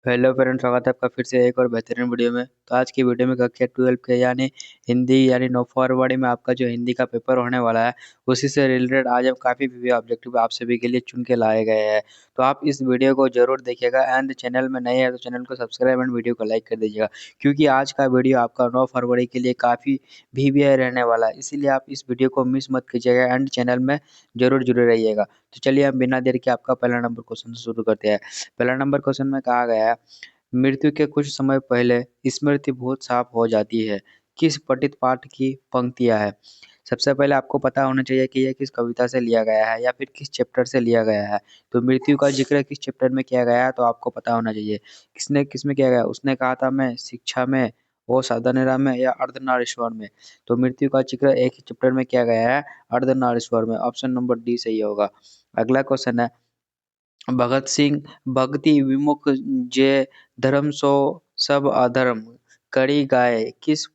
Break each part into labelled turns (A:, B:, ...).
A: Hello friends, स्वागत है आपका फिर से एक और बेहतरीन वीडियो में। तो आज की वीडियो में कक्षा 12 के यानी हिंदी यानी नो फॉरवर्ड में आपका जो हिंदी का पेपर होने वाला है उसी से रिलेटेड आज हम काफ़ी भी ऑब्जेक्टिव आप सभी के लिए चुन के लाए गए हैं। तो आप इस वीडियो को जरूर देखिएगा एंड चैनल में नए हैं तो चैनल को सब्सक्राइब एंड वीडियो को लाइक कर दीजिएगा, क्योंकि आज का वीडियो आपका 9 फरवरी के लिए काफ़ी भी रहने वाला है। इसीलिए आप इस वीडियो को मिस मत कीजिएगा एंड चैनल में जरूर जुड़े रहिएगा। तो चलिए हम बिना देर के आपका पहला नंबर क्वेश्चन शुरू करते हैं। पहला नंबर क्वेश्चन में कहा गया है, मृत्यु के कुछ समय पहले स्मृति बहुत साफ हो जाती है, किस पठित पाठ की पंक्तियां है। सबसे पहले आपको पता होना चाहिए कि यह किस कविता से लिया गया है या फिर किस चैप्टर से लिया गया है। तो मृत्यु का जिक्र किस चैप्टर में किया गया है तो आपको पता होना चाहिए। किसने किसमें किया गया, उसने कहा था मैं शिक्षा में, वो साधनेरा में या अर्धनारीश्वर में। तो मृत्यु का जिक्र एक ही चैप्टर में किया गया है, अर्धनारीश्वर में। ऑप्शन नंबर डी सही होगा। अगला क्वेश्चन है, भगत सिंह भक्ति विमुख जे धर्म सो सब अधर्म करी गाय किस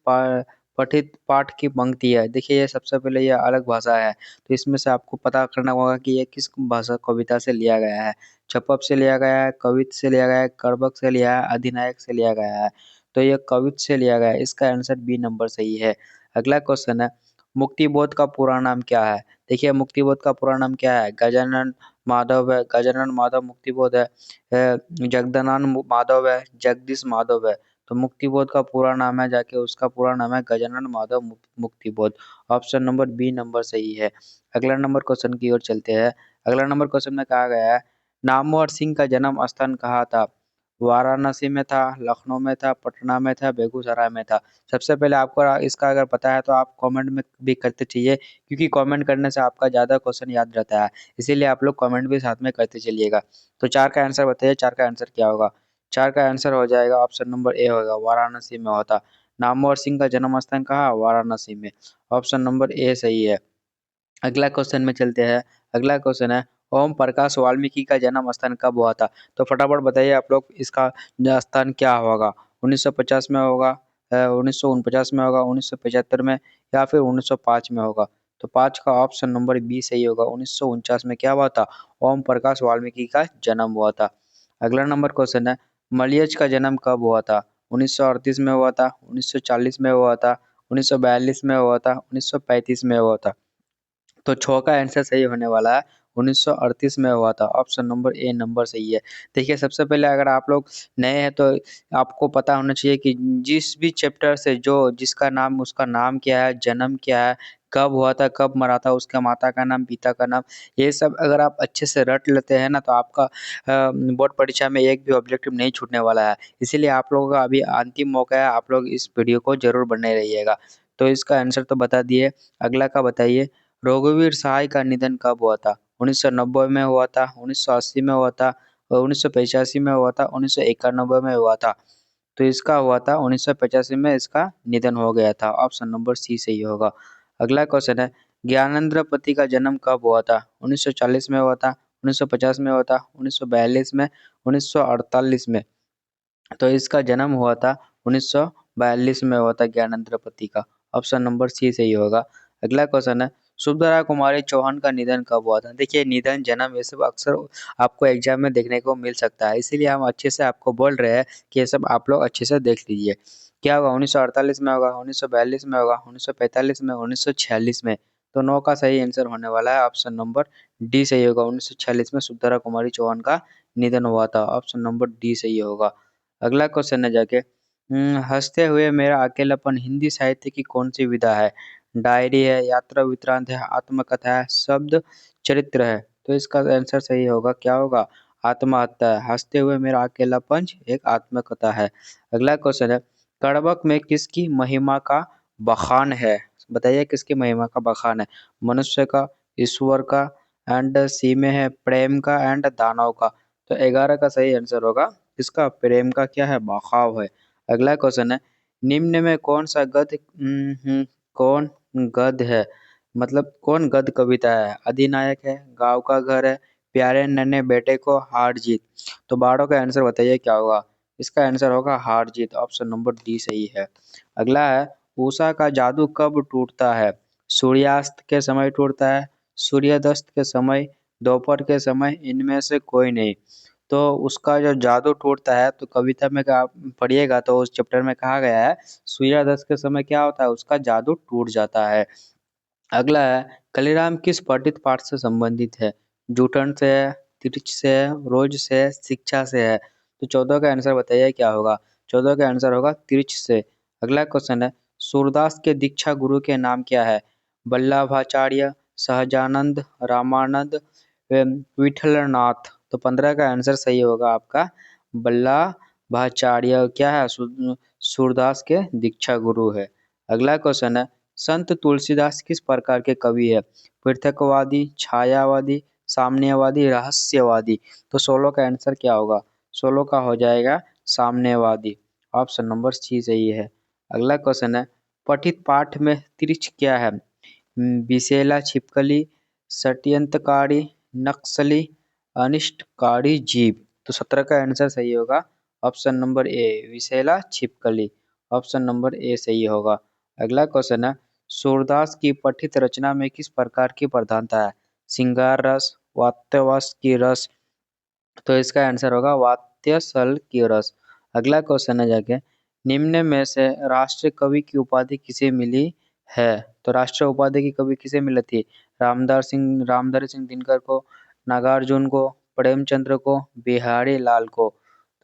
A: पठित पाठ की पंक्ति है। देखिए ये सबसे पहले ये अलग भाषा है, तो इसमें से आपको पता करना होगा कि ये किस भाषा कविता से लिया गया है। छपप से लिया गया है, कवित से लिया गया है, करबक से लिया है, अधिनायक से लिया गया है। तो ये कवित से लिया गया है, इसका आंसर बी नंबर सही है। अगला क्वेश्चन है, मुक्तिबोध का पूरा नाम क्या है। देखिए मुक्तिबोध का पूरा नाम क्या है, गजानन माधव है, गजानन माधव मुक्तिबोध है, जगदानंद माधव है, जगदीश माधव है। तो मुक्तिबोध का पूरा नाम है, जाके उसका पूरा नाम है Gajanan Madhav Muktibodh. Option number B number सही है। अगला नंबर क्वेश्चन की ओर चलते हैं। अगला नंबर क्वेश्चन में कहा गया है, नामवर सिंह का जन्म स्थान कहाँ था। वाराणसी में था, लखनऊ में था, पटना में था, बेगूसराय में था। सबसे पहले आपको इसका अगर पता है तो आप कमेंट में भी करते चलिए, क्योंकि कमेंट करने से आपका ज़्यादा क्वेश्चन याद रहता है। इसीलिए आप लोग कमेंट भी साथ में करते चलिएगा। तो 4 का आंसर बताइए, 4 का आंसर क्या होगा। 4 का आंसर हो जाएगा ऑप्शन नंबर ए होगा, वाराणसी में होता। नामवर सिंह का जन्म स्थान कहाँ, वाराणसी में। ऑप्शन नंबर ए सही है। अगला क्वेश्चन में चलते हैं। अगला क्वेश्चन है, ओम प्रकाश वाल्मीकि का जन्म स्थान कब हुआ था। तो फटाफट बताइए आप लोग, इसका स्थान क्या होगा। 1950 में होगा, 1949 में होगा, 1975 में या फिर 1905 में होगा। तो 5 का ऑप्शन नंबर बी सही होगा। 1949 में क्या हुआ था, ओम प्रकाश वाल्मीकि का जन्म हुआ था। अगला नंबर क्वेश्चन है, मलियज का जन्म कब हुआ था। 1938 में हुआ था, 1940 में हुआ था, 1942 में हुआ था, 1935 में हुआ था। तो 6 का आंसर सही होने वाला है, 1938 में हुआ था। ऑप्शन नंबर ए नंबर सही है। देखिए सबसे पहले अगर आप लोग नए हैं तो आपको पता होना चाहिए कि जिस भी चैप्टर से जो जिसका नाम, उसका नाम क्या है, जन्म क्या है, कब हुआ था, कब मरा था, उसका माता का नाम, पिता का नाम, ये सब अगर आप अच्छे से रट लेते हैं ना तो आपका बोर्ड परीक्षा में एक भी ऑब्जेक्टिव नहीं छूटने वाला है। इसीलिए आप लोगों का अभी अंतिम मौका है, आप लोग इस वीडियो को जरूर बने रहिएगा। तो इसका आंसर तो बता दिए, अगला का बताइए, रघुवीर सहाय का निधन कब हुआ था। 1990 में हुआ था, 1980 में हुआ था, और 1985 में हुआ था, 1991 में हुआ था। तो इसका हुआ था 1985 में, इसका निधन हो गया था। ऑप्शन नंबर सी सही होगा। अगला क्वेश्चन है, ज्ञानेंद्र पति का जन्म कब हुआ था। 1940 में हुआ था, 1950 में हुआ था, 1942 में, 1948 में। तो इसका जन्म हुआ था 1942 में हुआ था ज्ञानेंद्र पति का। ऑप्शन नंबर सी सही होगा। अगला क्वेश्चन है, सुभद्रा कुमारी चौहान का निधन कब हुआ था। देखिए निधन, जन्म, ये सब अक्सर आपको एग्जाम में देखने को मिल सकता है, इसीलिए हम अच्छे से आपको बोल रहे हैं कि ये सब आप लोग अच्छे से देख लीजिए। क्या होगा, 1948 में होगा, 1942 में होगा, 1945 में, 1946 में। तो 9 का सही आंसर होने वाला है, ऑप्शन नंबर डी सही होगा। 1946 में सुभद्रा कुमारी चौहान का निधन हुआ था। ऑप्शन नंबर डी सही होगा। अगला क्वेश्चन है जाके, हंसते हुए मेरा अकेलापन हिंदी साहित्य की कौन सी विधा है। डायरी है, यात्रा वृत्तांत है, आत्मकथा है, शब्द चरित्र है। तो इसका आंसर सही होगा, क्या होगा, आत्महत्या है। हंसते हुए मेरा अकेलापन एक आत्मकथा है। अगला क्वेश्चन है, कड़बक में किसकी महिमा का बखान है। बताइए किसकी महिमा का बखान है। मनुष्य का, ईश्वर का, एंड सी में है प्रेम का, एंड दानव का। तो 11 का सही आंसर होगा, इसका प्रेम का क्या है, बखाव है। अगला क्वेश्चन है, निम्न में कौन सा गद्य कौन गद्य है, मतलब कौन गद्य कविता है। अधिनायक है, गांव का घर है, प्यारे नन्हे बेटे को, हार जीत। तो 12 का आंसर बताइए क्या होगा। इसका आंसर होगा हार जीत। ऑप्शन नंबर डी सही है। अगला है, उषा का जादू कब टूटता है। सूर्यास्त के समय टूटता है, सूर्यास्त के समय, दोपहर के समय, इनमें से कोई नहीं। तो उसका जो जादू टूटता है, तो कविता में आप पढ़िएगा तो उस चैप्टर में कहा गया है सूर्यास्त के समय क्या होता है, उसका जादू टूट जाता है। अगला है कलीराम किस पठित पाठ से संबंधित है? जूठन से है, तिरछ से है, रोज से है, शिक्षा से है। तो 14 का आंसर बताइए क्या होगा? 14 का आंसर होगा तिरछ से। अगला क्वेश्चन है सूरदास के दीक्षा गुरु के नाम क्या है? वल्लभाचार्य, सहजानंद, रामानंद, विठलनाथ। तो 15 का आंसर सही होगा आपका वल्लभाचार्य क्या है? सूरदास के दीक्षा गुरु है। अगला क्वेश्चन है संत तुलसीदास किस प्रकार के कवि है? पृथकवादी, छायावादी, साम्यवादी, रहस्यवादी। तो 16 का आंसर क्या होगा? 16 का हो जाएगा साम्यवादी। ऑप्शन नंबर सी सही है। अगला क्वेश्चन है पठित पाठ में तिरछ क्या है? विशेला छिपकली, षड्यंत्रकारी, नक्सली, अनिष्टकारी जीव। तो 17 का आंसर सही होगा ऑप्शन नंबर ए विशेला छिपकली। ऑप्शन नंबर ए सही होगा। अगला क्वेश्चन है सूरदास की पठित रचना में किस प्रकार की प्रधानता है? श्रृंगार रस, वात्यवस की रस। तो इसका आंसर होगा वात्यसल की रस। अगला क्वेश्चन है जाके निम्न में से राष्ट्रीय कवि की उपाधि किसे मिली है? तो राष्ट्रीय उपाधि की कवि किसे मिली थी? रामधारी सिंह दिनकर को, नागार्जुन को, प्रेमचंद्र को, बिहारी लाल को।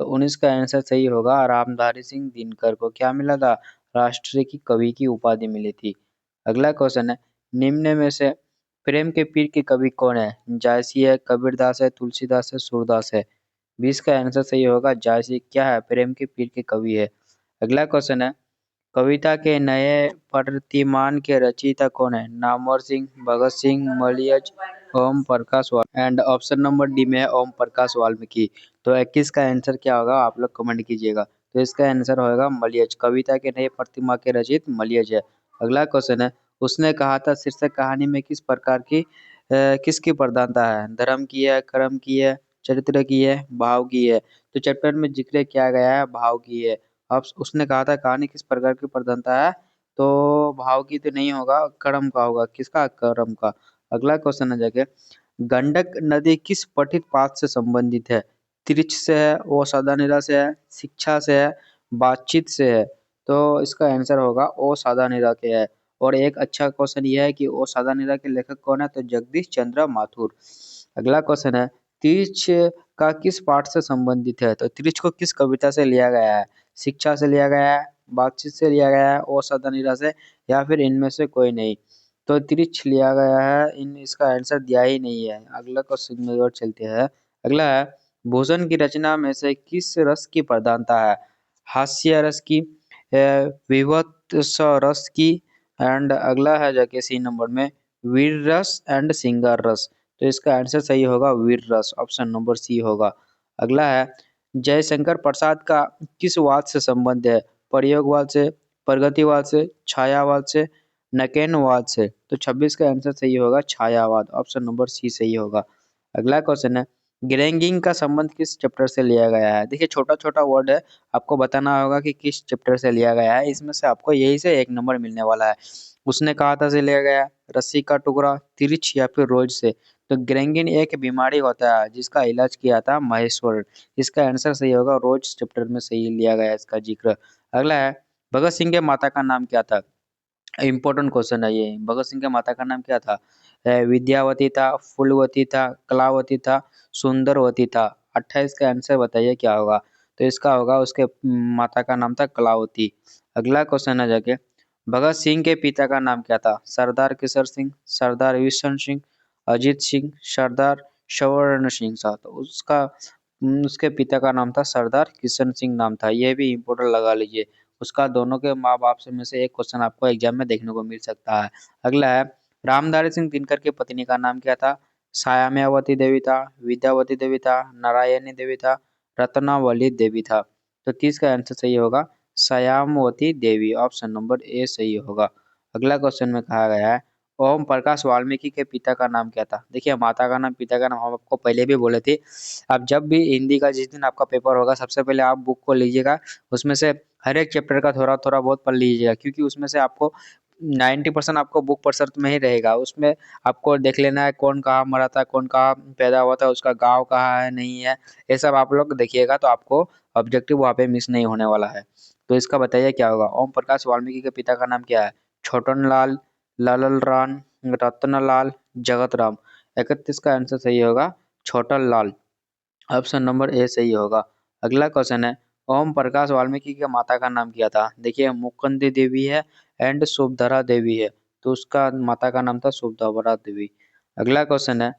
A: तो 19 का आंसर सही होगा रामधारी सिंह दिनकर को क्या मिला था? राष्ट्रीय की कवि की उपाधि मिली थी। अगला क्वेश्चन है निम्न में से प्रेम के पीर के कवि कौन है? जायसी है, कबीरदास है, तुलसीदास है, सूरदास है। 20 का आंसर सही होगा जायसी क्या है? प्रेम के पीर के कवि है। अगला क्वेश्चन है कविता के नए प्रतिमान के रचयिता कौन है? Namvar Singh, Bhagat Singh, Malayaj, Om Prakash and option number D में है ओम प्रकाश वाल्मीकि। तो 21 का आंसर क्या होगा आप लोग कमेंट कीजिएगा। तो इसका आंसर होगा मलियज। कविता के नए प्रतिमा के रचित मलियज है। अगला क्वेश्चन है उसने कहा था शीर्षक कहानी में किस प्रकार की किसकी प्रधानता है? धर्म की है, कर्म की है, चरित्र की है, भाव की है। तो चैप्टर में जिक्र किया गया है भाव की है। अब उसने कहा था कहानी किस प्रकार की प्रधानता है? तो भाव की तो नहीं होगा, कर्म का होगा। किसका? कर्म का। अगला क्वेश्चन है जाके गंडक नदी किस पठित पाठ से संबंधित है? तिरछ से है, ओ सादा निरा से है, शिक्षा से है, बातचीत से है। तो इसका आंसर होगा ओ सादा निरा के है। और एक अच्छा क्वेश्चन यह है कि ओ सादा निरा के लेखक कौन है? तो जगदीश चंद्र माथुर। अगला क्वेश्चन है तिरछ का किस पाठ से संबंधित है? तो तिरछ को किस कविता से लिया गया है? शिक्षा से लिया गया है, बातचीत से लिया गया है, ओ सादा निरा से, या फिर इनमें से कोई नहीं। तो तिरछ लिया गया है, इन इसका आंसर दिया ही नहीं है। अगला क्वेश्चन में और चलते हैं। अगला है भोजन की रचना में से किस रस की प्रधानता है? हास्य रस की, विभत्स रस की, एंड अगला है जाके सी नंबर में वीर रस एंड सिंगार रस। तो इसका आंसर सही होगा वीर रस। ऑप्शन नंबर सी होगा। अगला है जयशंकर प्रसाद का किस वाद से संबंध है? प्रयोगवाद से, प्रगतिवाद से, छायावाद से, नकेनवाद से। तो 26 का आंसर सही होगा छायावाद। ऑप्शन नंबर सी सही होगा। अगला क्वेश्चन है ग्रेंगिंग का संबंध किस चैप्टर से लिया गया है? देखिए छोटा छोटा वर्ड है, आपको बताना होगा कि किस चैप्टर से लिया गया है। इसमें से आपको यही से 1 नंबर मिलने वाला है। उसने कहा था से लिया गया है, रस्सी का टुकड़ा, तिरछ या फिर रोज से। तो ग्रेंगिन एक बीमारी होता है जिसका इलाज किया था महेश्वर। इसका आंसर सही होगा रोज चैप्टर में सही लिया गया है इसका जिक्र। अगला है भगत सिंह के माता का नाम क्या था? इम्पोर्टेंट क्वेश्चन है ये। भगत सिंह के माता का नाम क्या था? विद्यावती था, फूलवती था, कलावती था, सुंदरवती था। 28 का आंसर बताइए क्या होगा? तो इसका होगा उसके माता का नाम था कलावती। अगला क्वेश्चन है जाके भगत सिंह के पिता का नाम क्या था? सरदार किशोर सिंह, सरदार विशन सिंह, अजीत सिंह, सरदार स्वर्ण सिंह था। तो उसके पिता का नाम था सरदार किशन सिंह नाम था। यह भी इम्पोर्टेंट लगा लीजिए। उसका दोनों के माँ बाप से में से एक क्वेश्चन आपको एग्जाम में देखने को मिल सकता है। अगला है रामधारी सिंह दिनकर की पत्नी का नाम क्या था? सायाम्यावती देवी था, विद्यावती देवी था, नारायणी देवी था, रत्नावली देवी था। तो 30 का आंसर सही होगा सयामवती देवी। ऑप्शन नंबर ए सही होगा। अगला क्वेश्चन में कहा गया है ओम प्रकाश वाल्मीकि के पिता का नाम क्या था? देखिए माता का नाम, पिता का नाम हम आपको पहले भी बोले थे। आप जब भी हिंदी का जिस दिन आपका पेपर होगा सबसे पहले आप बुक को लीजिएगा, उसमें से हर एक चैप्टर का थोड़ा थोड़ा बहुत पढ़ लीजिएगा, क्योंकि उसमें से आपको 90% आपको बुक प्रसर्त में ही रहेगा। उसमें आपको देख लेना है कौन कहाँ मरा था, कौन कहाँ पैदा हुआ था, उसका गाँव कहाँ है नहीं है, ये सब आप लोग देखिएगा तो आपको ऑब्जेक्टिव वहाँ पे मिस नहीं होने वाला है। तो इसका बताइए क्या होगा। ओम प्रकाश वाल्मीकि के पिता का नाम क्या है। छोटन लाल, लालल राम, रत्न लाल, जगत राम। 31 का आंसर सही होगा छोटन लाल। ऑप्शन नंबर ए सही होगा। अगला क्वेश्चन है, ओम प्रकाश वाल्मीकि के माता का नाम क्या था। देखिए मुकुंदी देवी है एंड शुभधरा देवी है, तो उसका माता का नाम था शुभधरा देवी। अगला क्वेश्चन है,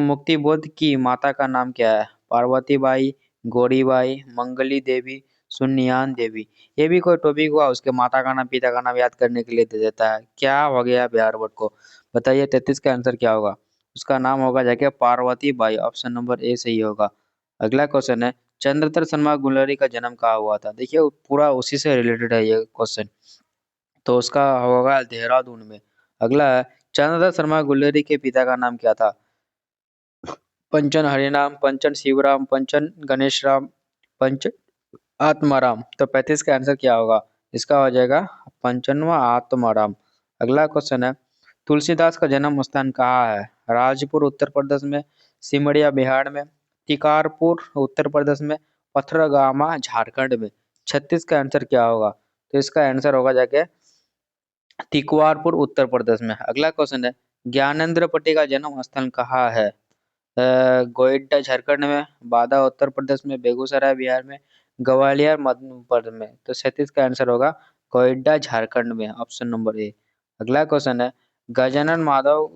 A: मुक्ति बोध की माता का नाम क्या है। पार्वती बाई, गौरी बाई, मंगली देवी, सुनियान देवी। ये भी कोई टॉपिक हुआ उसके माता का नाम पिता का नाम याद करने के लिए दे देता है, क्या हो गया बिहार बोर्ड को। बताइए 33 का आंसर क्या होगा। उसका नाम होगा जाके Parvati by. Option number A सही होगा। अगला क्वेश्चन है, चंद्रतर शर्मा गुलरी का जन्म कहाँ हुआ था। देखिए पूरा उसी से रिलेटेड है ये क्वेश्चन, तो उसका होगा देहरादून में। अगला है, चंद्रतर शर्मा गुलरी के पिता का नाम क्या था। पंचन हरिनाम, पंचन शिवराम, पंचन गणेश राम, पंच आत्माराम। तो 35 का आंसर क्या होगा। इसका हो जाएगा पंचनवा आत्माराम। अगला क्वेश्चन है, तुलसीदास का जन्म स्थान कहाँ है। राजपुर उत्तर प्रदेश में, सिमरिया बिहार में, तिकारपुर उत्तर प्रदेश में, पथरगामा झारखंड में। 36 का आंसर क्या होगा। तो इसका आंसर होगा जाके तिकवारपुर उत्तर प्रदेश में। अगला क्वेश्चन है, ज्ञानेंद्र पट्टी का जन्म स्थल कहाँ है। गोइड्डा झारखंड में, बादा उत्तर प्रदेश में, बेगूसराय बिहार में, ग्वालियर मध्य प्रदेश में। तो 37 का आंसर होगा गोइड्डा झारखंड में। ऑप्शन नंबर ए। अगला क्वेश्चन है, गजानन माधव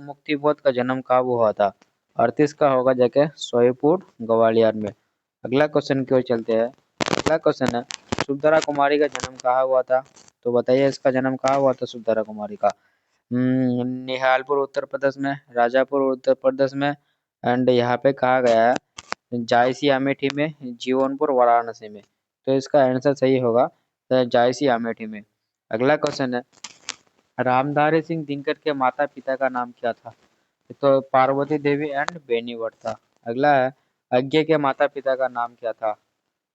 A: मुक्तिबोध का जन्म कब हुआ था। 38 का होगा जाके सोईपुर ग्वालियर में। अगला क्वेश्चन की ओर चलते हैं। अगला क्वेश्चन है, सुभद्रा कुमारी का जन्म कहाँ हुआ था। तो बताइए इसका जन्म कहाँ हुआ था सुभद्रा कुमारी का। निहालपुर उत्तर प्रदेश में, राजापुर उत्तर प्रदेश में, एंड यहाँ पे कहा गया है जायसी अमेठी में, जीवनपुर वाराणसी में। तो इसका आंसर सही होगा जायसी अमेठी में। अगला क्वेश्चन है, रामधारी सिंह दिनकर के माता पिता का नाम क्या था। तो पार्वती देवी एंड बेनीवट था। अगला है, अज्ञे के माता पिता का नाम क्या था।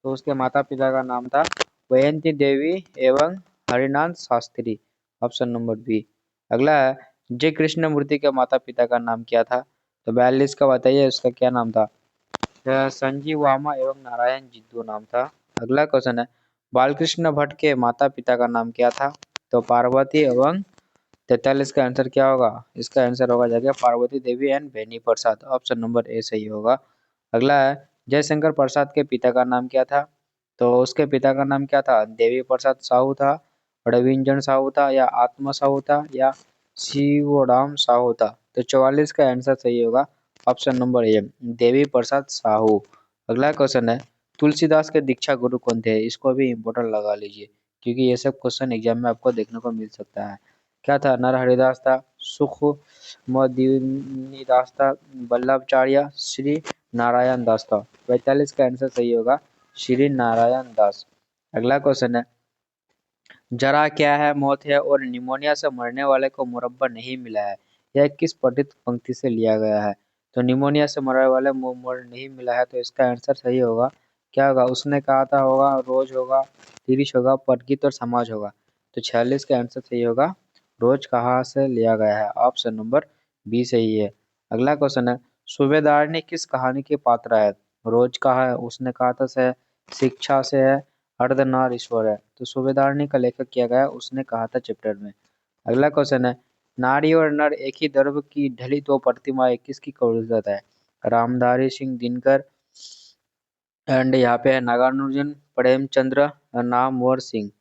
A: तो उसके माता पिता का नाम था वयंती देवी एवं Harinath Shastri. Option number B. अगला है, जय कृष्ण मूर्ति के माता पिता का नाम क्या था। तो 42 का बताइए उसका क्या नाम था। संजीव वामा एवं नारायण जिद्दू नाम था। अगला क्वेश्चन है, बालकृष्ण भट्ट के माता पिता का नाम क्या था। तो पार्वती एवं 43 का आंसर क्या होगा। इसका आंसर होगा जाके Parvati Devi and Beni Prasad. Option number A सही होगा। अगला है, जयशंकर प्रसाद के पिता का नाम क्या था। तो उसके पिता का नाम क्या था। देवी प्रसाद साहू था, रविंजन साहू था, या आत्मा साहू था, या शिवराम साहू था। तो 44 का आंसर सही होगा ऑप्शन नंबर ए, देवी प्रसाद साहू। अगला क्वेश्चन है, तुलसीदास के दीक्षा गुरु कौन थे। इसको भी इम्पोर्टेंट लगा लीजिए क्योंकि ये सब क्वेश्चन एग्जाम में आपको देखने को मिल सकता है। क्या था। नर हरिदास था, सुख मदिनी दास था, वल्लभाचार्य, श्री नारायण दास था। 45 का आंसर सही होगा श्री नारायण दास। अगला क्वेश्चन है, जरा क्या है मौत है और निमोनिया से मरने वाले को मुरब्बा नहीं मिला है, यह किस पठित पंक्ति से लिया गया है। तो निमोनिया से मरने वाले मुर नहीं मिला है, तो इसका आंसर सही होगा क्या होगा। उसने कहा था होगा, रोज होगा, तिरिश होगा, परगित और समाज होगा। तो 46 का आंसर सही होगा रोज कहाँ से लिया गया है। ऑप्शन नंबर बी सही है। अगला क्वेश्चन है, सूबेदार ने किस कहानी की पात्र है। रोज कहा है, उसने कहा था से, शिक्षा से है, अर्धनारीश्वर है। तो सूबेदारनी का लेखक किया गया उसने कहा था चैप्टर में। अगला क्वेश्चन है, नारी और नर एक ही द्रव्य की ढली दो प्रतिमाएं किसकी कविता है। रामधारी सिंह दिनकर, एंड यहाँ पे है नागार्जुन प्रेमचंद्र, नामवर सिंह।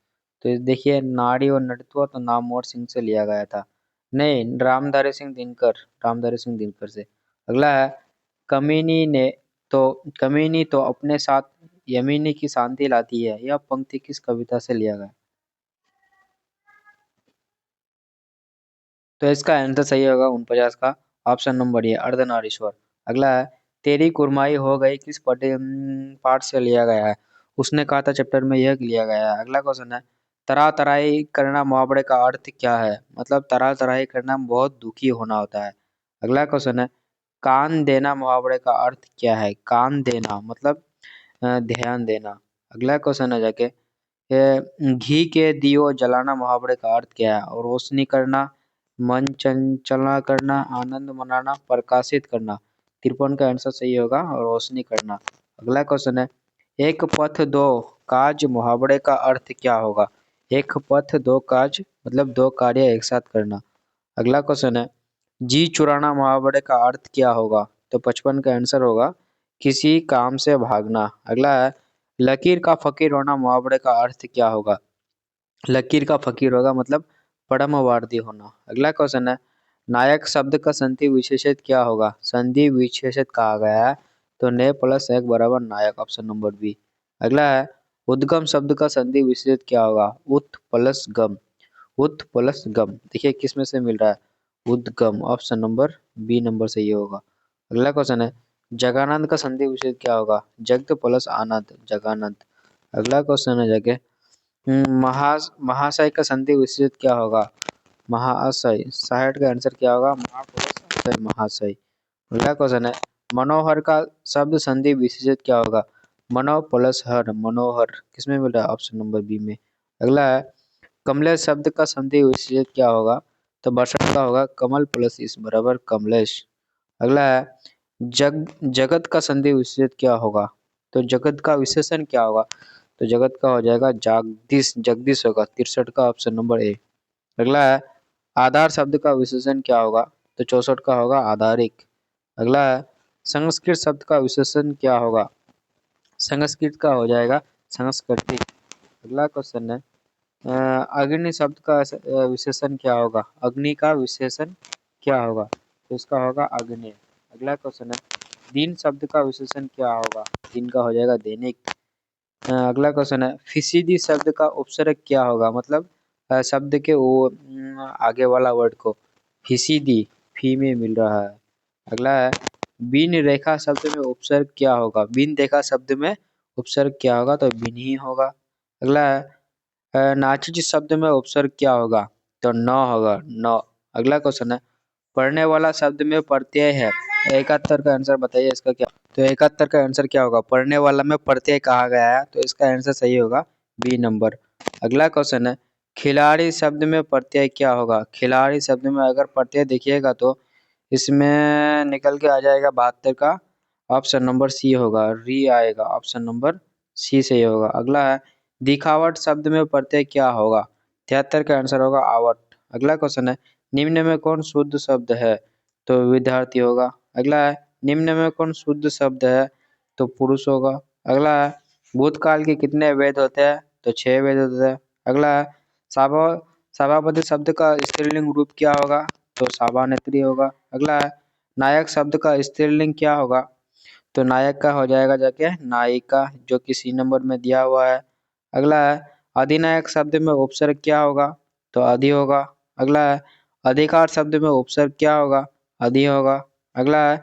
A: तो देखिए नारी और नटत्व तो नामवर सिंह से लिया गया था, नहीं रामधारी सिंह दिनकर, रामधारी सिंह दिनकर से। अगला है, कमीनी ने तो कमीनी तो अपने साथ यमीनी की शांति लाती है, यह पंक्ति किस कविता से लिया गया। तो इसका आंसर सही होगा 49 का ऑप्शन नंबर ये अर्धनारीश्वर। अगला है, तेरी कुरमाई हो गई किस पाठ से लिया गया है। उसने कहा था चैप्टर में यह लिया गया है। अगला क्वेश्चन है, तरा तराई करना मुहावरे का अर्थ क्या है। मतलब तरा तराई करना बहुत दुखी होना होता है। अगला क्वेश्चन है, कान देना मुहावरे का अर्थ क्या है। कान देना मतलब ध्यान देना। अगला क्वेश्चन है जाके, घी के दियो जलाना मुहावरे का अर्थ क्या है? और रोशनी करना, मन चंचलना करना, आनंद मनाना, प्रकाशित करना। 53 का आंसर सही होगा और रोशनी करना। अगला क्वेश्चन है, एक पथ दो काज मुहावरे का अर्थ क्या होगा? एक पथ दो काज मतलब दो कार्य एक साथ करना। अगला क्वेश्चन है, जी चुराना मुहावरे का अर्थ क्या होगा? तो 55 का आंसर होगा किसी काम से भागना। अगला है, लकीर का फकीर होना मुहावरे का अर्थ क्या होगा? लकीर का फकीर होगा मतलब परमवार्दी होना। अगला क्वेश्चन है, नायक शब्द का संधि विशेषित क्या होगा? संधि विशेषित कहा गया है तो ने प्लस एक बराबर नायक, ऑप्शन नंबर बी। अगला है, उद्गम शब्द का संधि विशेषित क्या होगा? उत प्लस गम, उत प्लस गम। देखिए किस में से मिल रहा है? उद्गम, ऑप्शन नंबर बी नंबर सही होगा। अगला क्वेश्चन है, जगानंद का संधि विशेष क्या होगा? जगत प्लस आनंद, जगानंद। अगला क्वेश्चन है जगह महाशय का संधि विशेष क्या होगा? महाशय। 60 का आंसर क्या होगा? महा प्लस अशय, महाशय। अगला क्वेश्चन है, मनोहर का शब्द संधि विशेषित क्या होगा? मनो प्लस हर, मनोहर। किसमें मिल रहा है? ऑप्शन नंबर बी में। अगला है, कमलेश शब्द का संधि विशेषित क्या होगा? तो बरसात का होगा कमल प्लस इस बराबर कमलेश। अगला है, जगत का संधि विशेषित क्या होगा? तो जगत का विशेषण क्या होगा? तो जगत का हो जाएगा जगदीश, जगदीश होगा। 63 का ऑप्शन नंबर ए। अगला है, आधार शब्द का विशेषण क्या होगा? तो 64 का होगा आधारिक। अगला है, संस्कृत शब्द का विशेषण क्या होगा? संस्कृत का हो जाएगा सांस्कृतिक। अगला क्वेश्चन है, अग्नि शब्द का विशेषण क्या होगा? अग्नि का विशेषण क्या होगा? तो इसका होगा अग्नि। अगला क्वेश्चन है, दिन शब्द का विशेषण क्या होगा? दिन का हो जाएगा दैनिक। अगला क्वेश्चन है, फिसीदी शब्द का उपसर्ग क्या होगा? मतलब शब्द के वो आगे वाला वर्ड को फिसीदी, फी में मिल रहा है। अगला है, बिन रेखा शब्द में उपसर्ग क्या होगा? बिन रेखा शब्द में उपसर्ग क्या होगा? तो बिन ही होगा। अगला है, नाचिज शब्द में उपसर्ग क्या होगा? तो न होगा, न। अगला क्वेश्चन है, पढ़ने वाला शब्द में प्रत्यय है। 71 का आंसर बताइए इसका क्या? तो 71 का आंसर क्या होगा? पढ़ने वाला में प्रत्यय कहा गया है तो इसका आंसर सही होगा बी नंबर। अगला क्वेश्चन है, खिलाड़ी शब्द में प्रत्यय क्या होगा? खिलाड़ी शब्द में अगर प्रत्यय देखिएगा तो इसमें निकल के आ जाएगा 72 का, ऑप्शन नंबर सी होगा, री आएगा, ऑप्शन नंबर सी सही होगा। अगला है, दिखावट शब्द में प्रत्यय क्या होगा? 73 का आंसर होगा आवट। अगला क्वेश्चन है, निम्न में कौन शुद्ध शब्द है? तो विद्यार्थी होगा। अगला है, निम्न में कौन शुद्ध शब्द है? तो पुरुष होगा। अगला है, भूतकाल के कितने वेद होते हैं? तो 6 वेद होते हैं। अगला है, सभा सभापति शब्द का स्त्रीलिंग रूप क्या होगा? तो सभानेत्री होगा। अगला है, नायक शब्द का स्त्रीलिंग क्या होगा? तो नायक का हो जाएगा जाके नायिका, जो कि सी नंबर में दिया हुआ है। अगला है, अधिनायक शब्द में उपसर्ग क्या होगा? तो अधि होगा। अगला है, अधिकार शब्द में उपसर्ग क्या होगा? अधि होगा। अगला है,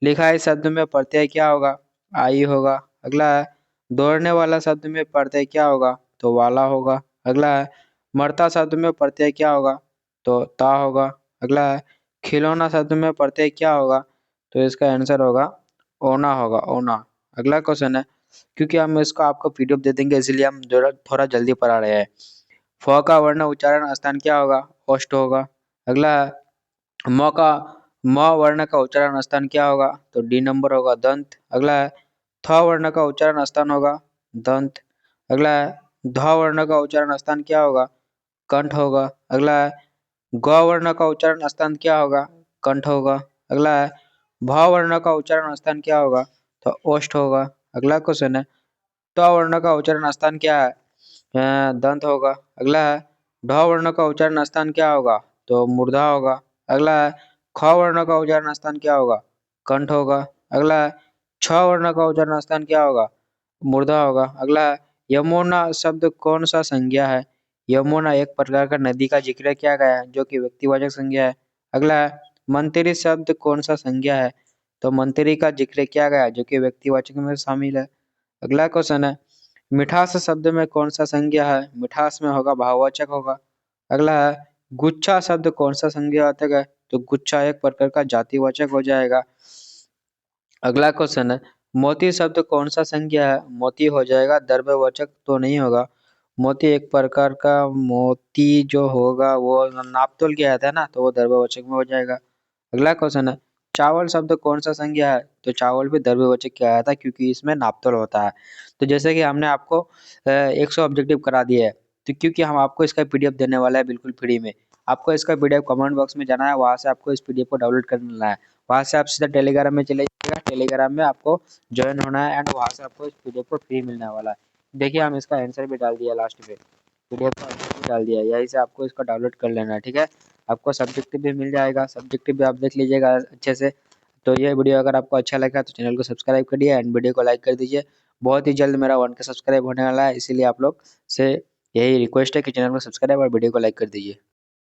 A: लिखाई शब्द में प्रत्यय क्या होगा? आई होगा। अगला है, दौड़ने वाला शब्द में प्रत्यय क्या होगा? तो वाला होगा। अगला है, मरता शब्द में प्रत्यय क्या होगा? तो ता होगा। अगला है, खिलौना शब्द में प्रत्यय क्या होगा? तो इसका आंसर होगा ओना होगा, ओना। अगला क्वेश्चन है, क्योंकि हम इसको आपको पीडीएफ दे देंगे इसलिए हम थोड़ा जल्दी पढ़ा रहे हैं। फ का वर्ण उच्चारण स्थान क्या होगा? ओष्ठ होगा। अगला है, म का म वर्ण का उच्चारण स्थान क्या होगा? तो डी नंबर होगा, दंत। अगला है, थ वर्ण का उच्चारण स्थान होगा दंत। अगला है, ध वर्ण का उच्चारण स्थान क्या होगा? कंठ होगा। अगला है, ग वर्ण का उच्चारण स्थान क्या होगा? कंठ होगा। अगला है, भ वर्ण का उच्चारण स्थान क्या होगा? तो ओष्ठ होगा। अगला क्वेश्चन है, ट वर्ण का उच्चारण स्थान क्या है? दंत होगा। अगला है, ढ वर्ण का उच्चारण स्थान क्या होगा? तो मूर्धा होगा। अगला है, ख वर्ण का उच्चारण स्थान क्या होगा? कंठ होगा। अगला है, छ वर्ण का उच्चारण स्थान क्या होगा? मूर्धा होगा। अगला है, यमुना शब्द कौन सा संज्ञा है? यमुना एक प्रकार का नदी का जिक्र किया गया है जो कि व्यक्तिवाचक संज्ञा है। अगला है, मंत्री शब्द कौन सा संज्ञा है? तो मंत्री का जिक्र किया गया है जो कि व्यक्तिवाचक में शामिल है। अगला क्वेश्चन है, मिठास शब्द में कौन सा संज्ञा है? मिठास में होगा भाववाचक होगा। अगला है, गुच्छा शब्द कौन सा संज्ञावाचक है? तो गुच्छा एक प्रकार का जातिवाचक हो जाएगा। अगला क्वेश्चन है, मोती शब्द कौन सा संज्ञा है? मोती हो जाएगा द्रव्यवाचक तो नहीं होगा। मोती एक प्रकार का मोती जो होगा वो नापतोल किया जाता है ना, तो वो द्रव्यवाचक में हो जाएगा। अगला क्वेश्चन है, चावल शब्द कौन सा संज्ञा है? तो चावल भी द्रव्यवाचक किया जाता है क्योंकि इसमें नापतोल होता है। तो जैसे कि हमने आपको 100 ऑब्जेक्टिव करा दिया है, तो क्योंकि हम आपको इसका पीडीएफ देने वाला है बिल्कुल फ्री में। आपको इसका पीडीएफ कमेंट बॉक्स में जाना है, वहां से आपको इस पीडीएफ को डाउनलोड कर लेना है। वहां से आप सीधा टेलीग्राम में चले जाइएगा, टेलीग्राम में आपको ज्वाइन होना है एंड वहां से आपको इस पीडीएफ को फ्री मिलने वाला है। देखिए हम इसका आंसर भी डाल दिया लास्ट में, पीडीएफ का आंसर भी डाल दिया, यहीं से आपको इसका डाउनलोड कर लेना है, ठीक है। आपको सब्जेक्टिव भी मिल जाएगा, सब्जेक्टिव भी आप देख लीजिएगा अच्छे से। तो ये वीडियो अगर आपको अच्छा लगा तो चैनल को सब्सक्राइब करिए एंड वीडियो को लाइक कर दीजिए। बहुत ही जल्द मेरा 1K सब्सक्राइब होने वाला है, इसीलिए आप लोग से यही रिक्वेस्ट है कि चैनल को सब्सक्राइब और वीडियो को लाइक कर दीजिए।